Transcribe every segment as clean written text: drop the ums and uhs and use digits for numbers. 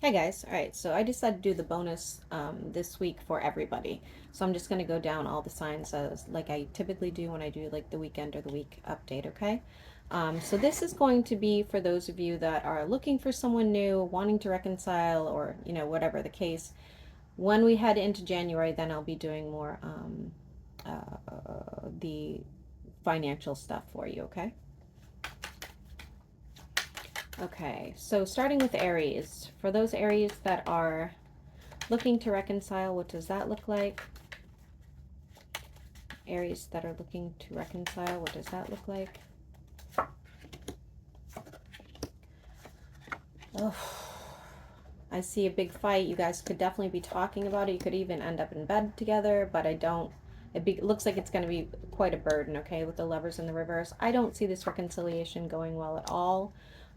Hey guys, all right, so I decided to do the bonus this week for everybody. So I'm just going to go down all the signs as like I typically do when I do like the weekend or the week update, okay? So this is going to be for those of you that are looking for someone new, wanting to reconcile, or whatever the case. When we head into January, then I'll be doing more the financial stuff for you, okay? Okay, so starting with Aries. For those Aries that are looking to reconcile, what does that look like? Aries that are looking to reconcile, what does that look like? Oh, I see a big fight. You guys could definitely be talking about it. You could even end up in bed together, but I don't. Looks like it's going to be quite a burden, okay, with the Lovers in the reverse. I don't see this reconciliation going well at all.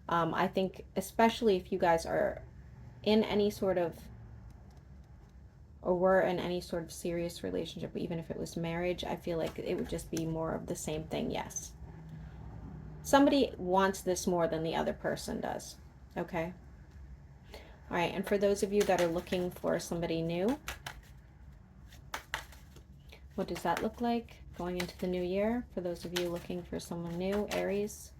I think, especially if you guys are in any sort of or were in any sort of serious relationship, even if it was marriage, I feel like it would just be more of the same thing. Yes. Somebody wants this more than the other person does. Okay. All right. And for those of you that are looking for somebody new, what does that look like going into the new year? For those of you looking for someone new, Aries.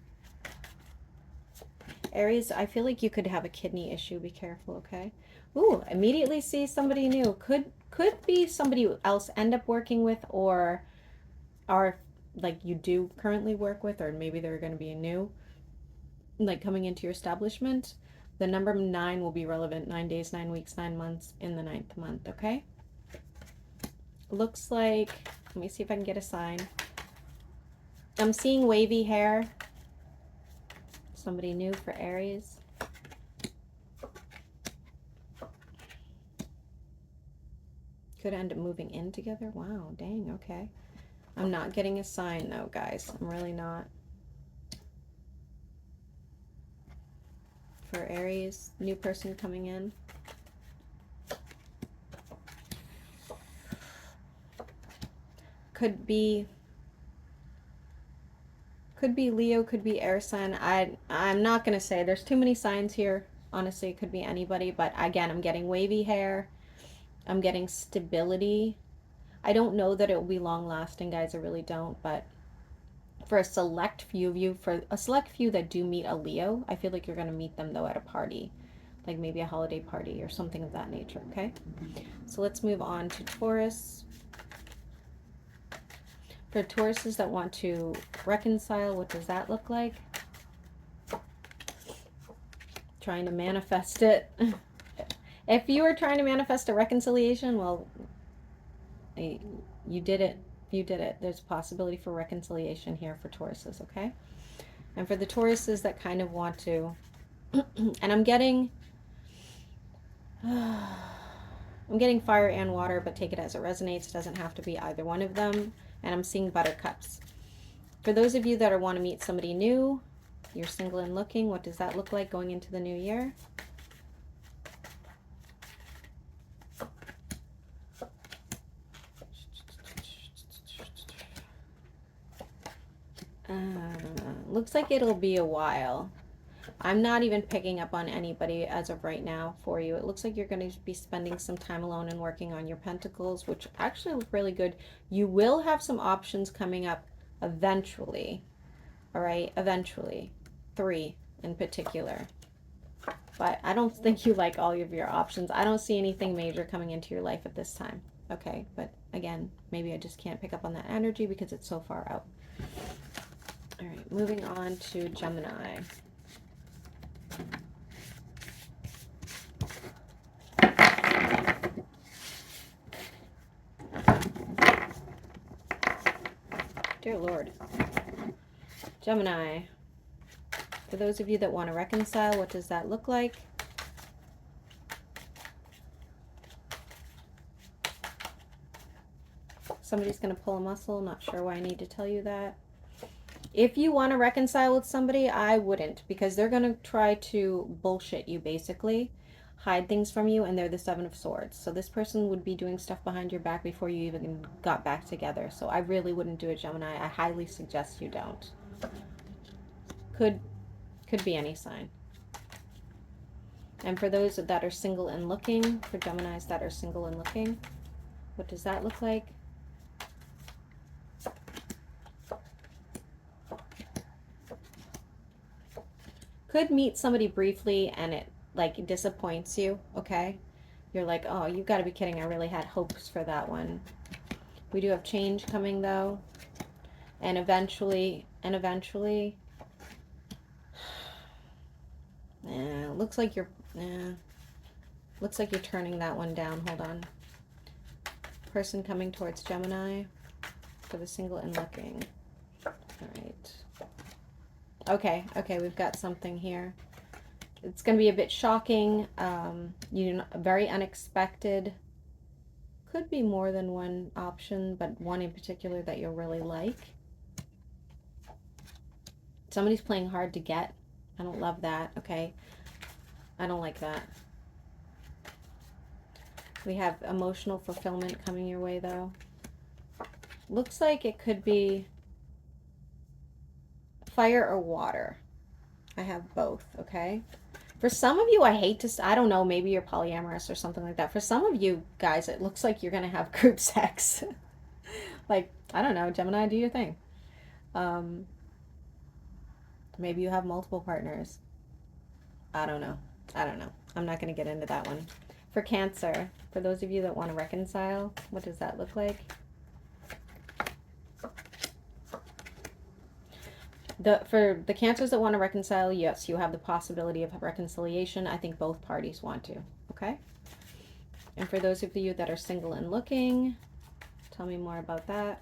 Aries, I feel like you could have a kidney issue. Be careful, okay? Ooh, immediately see somebody new. Could be somebody else end up working with, or are like you do currently work with, or maybe they're going to be a new, like coming into your establishment. The number 9 will be relevant. 9 days, 9 weeks, 9 months in the 9th month, okay? Looks like, let me see if I can get a sign. I'm seeing wavy hair. Somebody new for Aries. Could end up moving in together. Wow, dang, okay. I'm not getting a sign though, guys. I'm really not. For Aries, new person coming in. Could be Leo, could be air sign. I'm not gonna say. There's too many signs here. Honestly, it could be anybody. But again, I'm getting wavy hair. I'm getting stability. I don't know that it will be long lasting, guys. I really don't. But for a select few of you, for a select few that do meet a Leo, I feel like you're gonna meet them though at a party, like maybe a holiday party or something of that nature. Okay. So let's move on to Taurus. For Tauruses that want to reconcile, what does that look like? Trying to manifest it. If you are trying to manifest a reconciliation, well, you did it. You did it. There's a possibility for reconciliation here for Tauruses, okay? And for the Tauruses that kind of want to, and I'm getting fire and water, but take it as it resonates. It doesn't have to be either one of them. And I'm seeing buttercups. For those of you that are want to meet somebody new, you're single and looking, what does that look like going into the new year? Looks like it'll be a while. I'm not even picking up on anybody as of right now for you. It looks like you're going to be spending some time alone and working on your pentacles, which actually look really good. You will have some options coming up eventually. All right, eventually. 3 in particular. But I don't think you like all of your options. I don't see anything major coming into your life at this time. Okay, but again, maybe I just can't pick up on that energy because it's so far out. All right, moving on to Gemini. Dear Lord. Gemini. For those of you that want to reconcile, what does that look like? Somebody's going to pull a muscle. Not sure why I need to tell you that. If you want to reconcile with somebody, I wouldn't, because they're going to try to bullshit you, basically. Hide things from you, and they're the 7 of Swords. So this person would be doing stuff behind your back before you even got back together. So I really wouldn't do it, Gemini. I highly suggest you don't. Could be any sign. And for those that are single and looking, for Geminis that are single and looking, what does that look like? Could meet somebody briefly and it like disappoints you, okay? You're like, oh, you've got to be kidding. I really had hopes for that one. We do have change coming though. And eventually, looks like you're turning that one down. Hold on. Person coming towards Gemini for the single and looking. All right. Okay, we've got something here. It's going to be a bit shocking, very unexpected. Could be more than one option, but one in particular that you'll really like. Somebody's playing hard to get. I don't love that, okay? I don't like that. We have emotional fulfillment coming your way, though. Looks like it could be fire or water. I have both, okay? For some of you, I don't know, maybe you're polyamorous or something like that. For some of you guys, it looks like you're going to have group sex. Like, I don't know, Gemini, do your thing. Maybe you have multiple partners. I don't know. I'm not going to get into that one. For Cancer, for those of you that want to reconcile, what does that look like? For the Cancers that want to reconcile, yes, you have the possibility of reconciliation. I think both parties want to, okay? And for those of you that are single and looking, tell me more about that.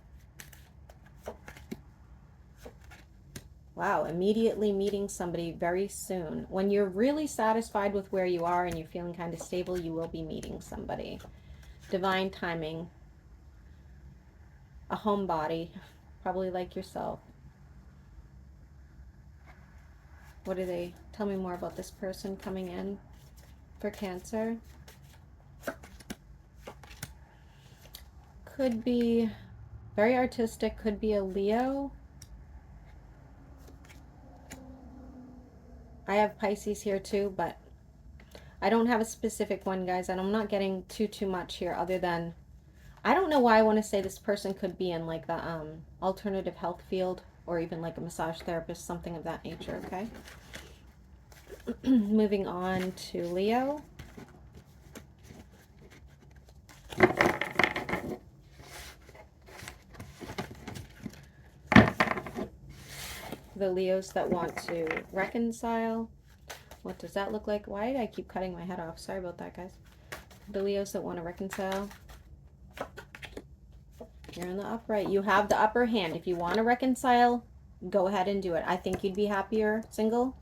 Wow, immediately meeting somebody very soon. When you're really satisfied with where you are and you're feeling kind of stable, you will be meeting somebody. Divine timing. A homebody, probably like yourself. What do they tell me more about this person coming in for Cancer? Could be very artistic, could be a Leo. I have Pisces here too, but I don't have a specific one, guys, and I'm not getting too much here other than I don't know why I want to say this person could be in like the alternative health field or even like a massage therapist, something of that nature, okay? Moving on to Leo. The Leos that want to reconcile. What does that look like? Why did I keep cutting my head off? Sorry about that, guys. The Leos that want to reconcile. You're in the upright. You have the upper hand. If you want to reconcile, go ahead and do it. I think you'd be happier single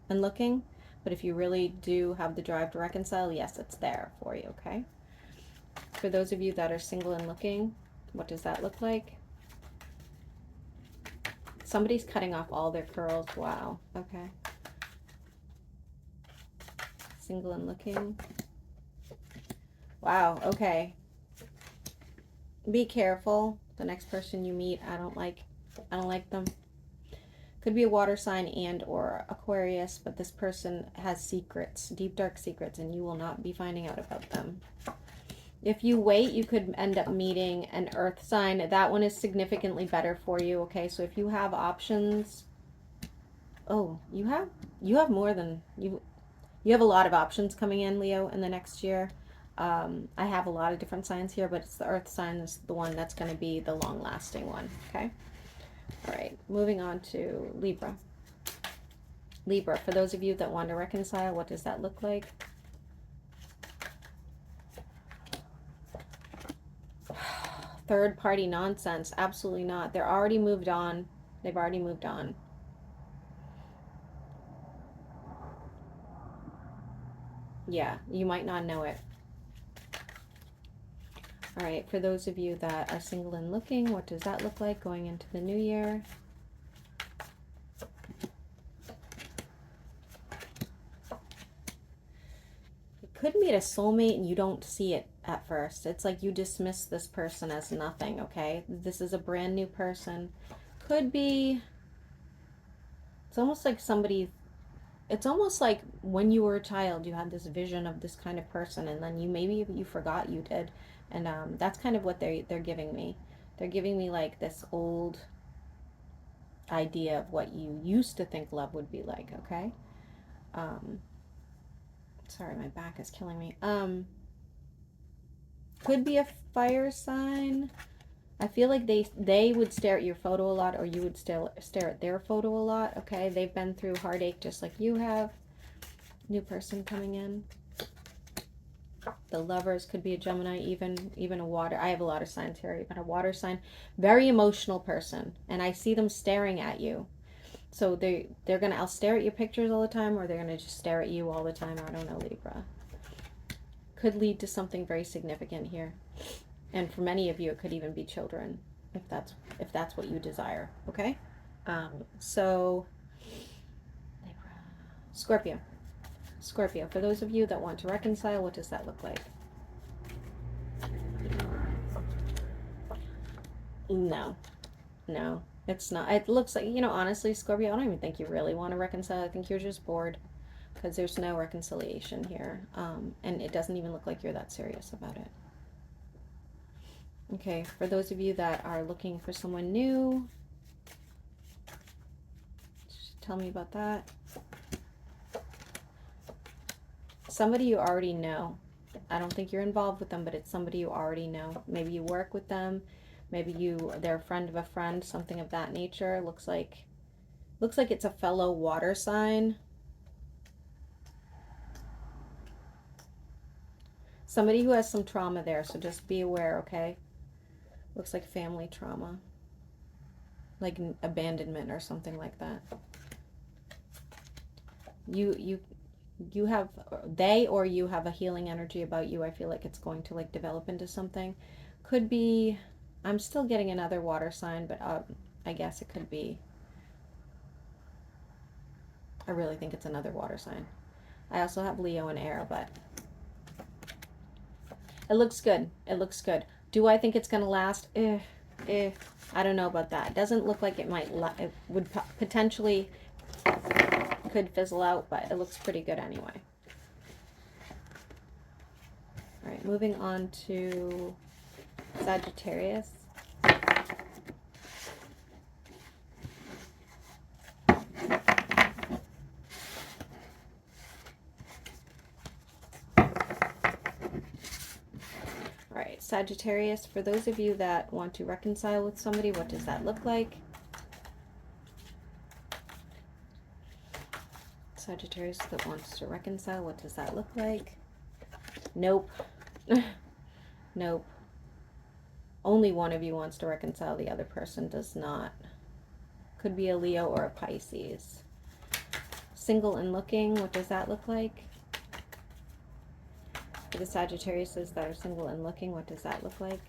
and looking. But if you really do have the drive to reconcile, yes, it's there for you, okay? For those of you that are single and looking, what does that look like? Somebody's cutting off all their curls. Wow. Okay. Single and looking. Wow. Okay. Be careful. The next person you meet, I don't like them. Could be a water sign and or Aquarius, but this person has secrets, deep dark secrets, and you will not be finding out about them. If you wait, you could end up meeting an earth sign. That one is significantly better for you, okay? So if you have options, oh, you have more than, you have a lot of options coming in, Leo, in the next year. I have a lot of different signs here, but it's the earth sign is the one that's going to be the long-lasting one, okay? All right, moving on to Libra. Libra, for those of you that want to reconcile, what does that look like? Third party nonsense. Absolutely not. They're already moved on. They've already moved on. Yeah, you might not know it. All right, for those of you that are single and looking, what does that look like going into the new year? You could meet a soulmate and you don't see it at first. It's like you dismiss this person as nothing, okay? This is a brand new person. Could be, it's almost like somebody it's almost like when you were a child, you had this vision of this kind of person, and then maybe you forgot you did, and that's kind of what they're giving me. They're giving me like this old idea of what you used to think love would be like. Okay. Um, sorry, my back is killing me. Could be a fire sign. I feel like they would stare at your photo a lot, or you would still stare at their photo a lot. Okay, they've been through heartache just like you have. New person coming in. The Lovers could be a Gemini, even a water. I have a lot of signs here. Even a water sign, very emotional person, and I see them staring at you. So they're gonna I'll stare at your pictures all the time, or they're gonna just stare at you all the time. I don't know, Libra. Could lead to something very significant here, and for many of you, it could even be children, if that's what you desire. Okay, so Libra, Scorpio. Scorpio. For those of you that want to reconcile, what does that look like? No, no, it's not. It looks like, honestly, Scorpio, I don't even think you really want to reconcile. I think you're just bored because there's no reconciliation here. And it doesn't even look like you're that serious about it. Okay, for those of you that are looking for someone new, tell me about that. Somebody you already know. I don't think you're involved with them, but it's somebody you already know. Maybe you work with them. Maybe they're a friend of a friend, something of that nature. Looks like it's a fellow water sign. Somebody who has some trauma there, so just be aware, okay? Looks like family trauma. Like abandonment or something like that. You have, they or you have a healing energy about you. I feel like it's going to like develop into something. Could be, I'm still getting another water sign, but I guess it could be, I really think it's another water sign. I also have Leo and air, but it looks good. It looks good. Do I think it's going to last? I don't know about that. It doesn't look like it might, it would potentially, could fizzle out, but it looks pretty good anyway. All right, moving on to Sagittarius. All right, Sagittarius, for those of you that want to reconcile with somebody, what does that look like? Sagittarius that wants to reconcile, what does that look like? Nope. Nope. Only one of you wants to reconcile, the other person does not. Could be a Leo or a Pisces. Single and looking, what does that look like? For the Sagittariuses that are single and looking, what does that look like?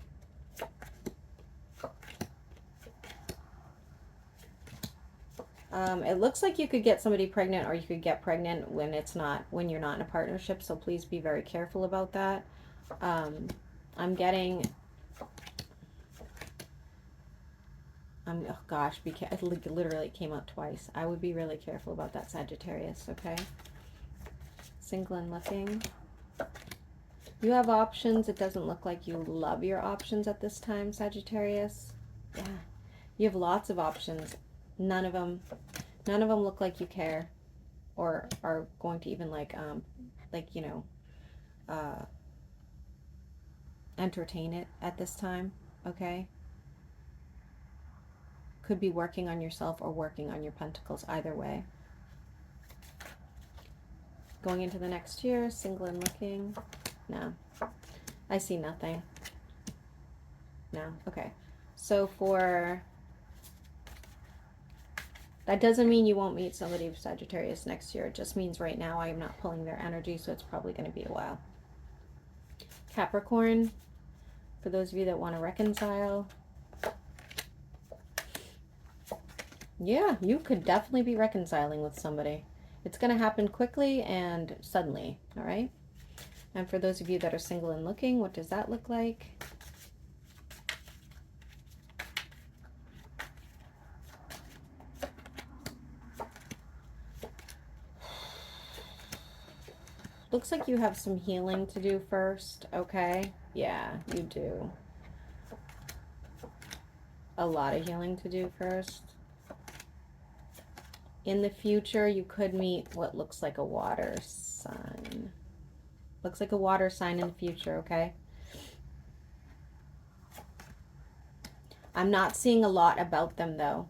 It looks like you could get somebody pregnant, or you could get pregnant when you're not in a partnership, so please be very careful about that. I'm getting, oh gosh, it literally came out twice. I would be really careful about that, Sagittarius, okay? Single and looking. You have options. It doesn't look like you love your options at this time, Sagittarius. Yeah, you have lots of options. None of them look like you care, or are going to even entertain it at this time. Okay. Could be working on yourself or working on your pentacles. Either way. Going into the next year, single and looking. No, I see nothing. No. Okay. So that doesn't mean you won't meet somebody of Sagittarius next year. It just means right now I am not pulling their energy, so it's probably going to be a while. Capricorn, for those of you that want to reconcile. Yeah, you could definitely be reconciling with somebody. It's going to happen quickly and suddenly, all right? And for those of you that are single and looking, what does that look like? Looks like you have some healing to do first, okay? Yeah, you do. A lot of healing to do first. In the future, you could meet what looks like a water sign. Looks like a water sign in the future, okay? I'm not seeing a lot about them, though.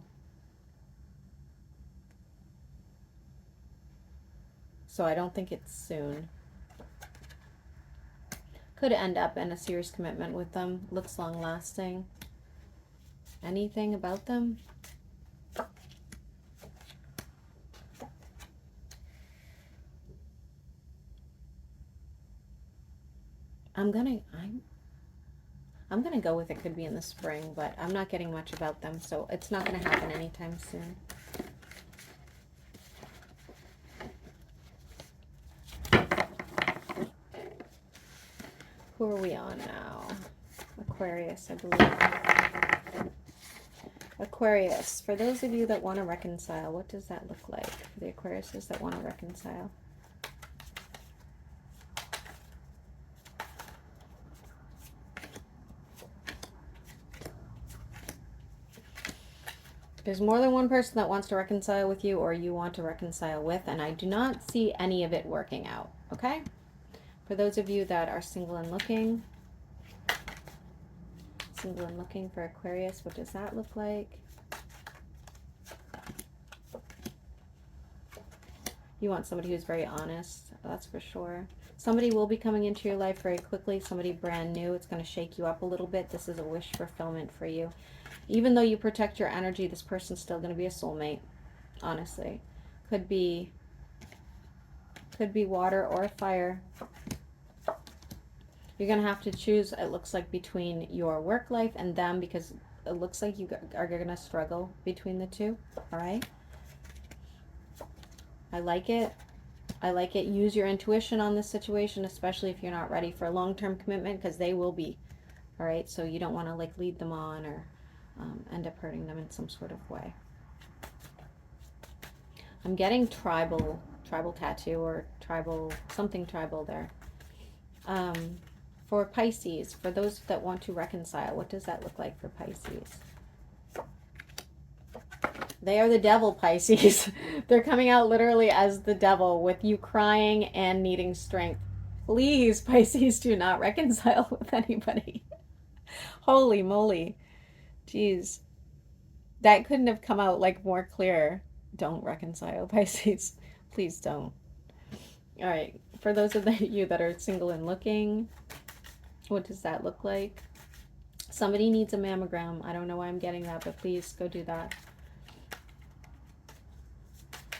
So I don't think it's soon. Could end up in a serious commitment with them. Looks long-lasting. Anything about them? I'm gonna go with it could be in the spring, but I'm not getting much about them, so it's not gonna happen anytime soon. Who are we on now? Aquarius, I believe. Aquarius, for those of you that want to reconcile, what does that look like for the Aquariuses that want to reconcile? There's more than one person that wants to reconcile with you or you want to reconcile with, and I do not see any of it working out, okay? For those of you that are single and looking for Aquarius, what does that look like? You want somebody who's very honest, that's for sure. Somebody will be coming into your life very quickly, somebody brand new. It's going to shake you up a little bit. This is a wish fulfillment for you. Even though you protect your energy, this person's still going to be a soulmate, honestly. Could be water or fire. You're going to have to choose, it looks like, between your work life and them, because it looks like you are going to struggle between the two, all right? I like it. I like it. Use your intuition on this situation, especially if you're not ready for a long-term commitment, because they will be, all right? So you don't want to, like, lead them on or end up hurting them in some sort of way. I'm getting tribal tattoo or something tribal there. For Pisces, for those that want to reconcile, what does that look like for Pisces? They are the devil, Pisces. They're coming out literally as the devil with you crying and needing strength. Please, Pisces, do not reconcile with anybody. Holy moly. Jeez. That couldn't have come out like more clear. Don't reconcile, Pisces. Please don't. All right. For those of you that are single and looking, what does that look like? Somebody needs a mammogram. I don't know why I'm getting that, but please go do that.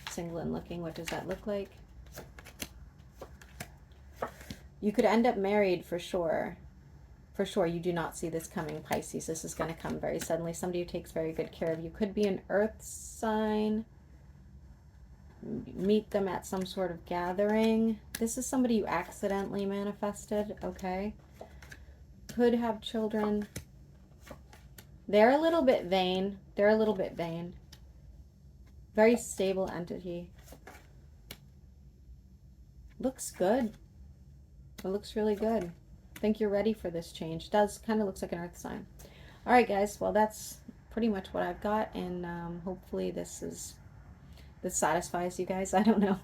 Single and looking, what does that look like? You could end up married for sure. For sure, you do not see this coming, Pisces. This is going to come very suddenly. Somebody who takes very good care of you. Could be an earth sign. Meet them at some sort of gathering. This is somebody you accidentally manifested, okay? Could have children. They're a little bit vain. Very stable entity. Looks good. It looks really good. I think you're ready for this change. Does kind of looks like an earth sign. All right, guys. Well, that's pretty much what I've got, and hopefully this satisfies you guys. I don't know.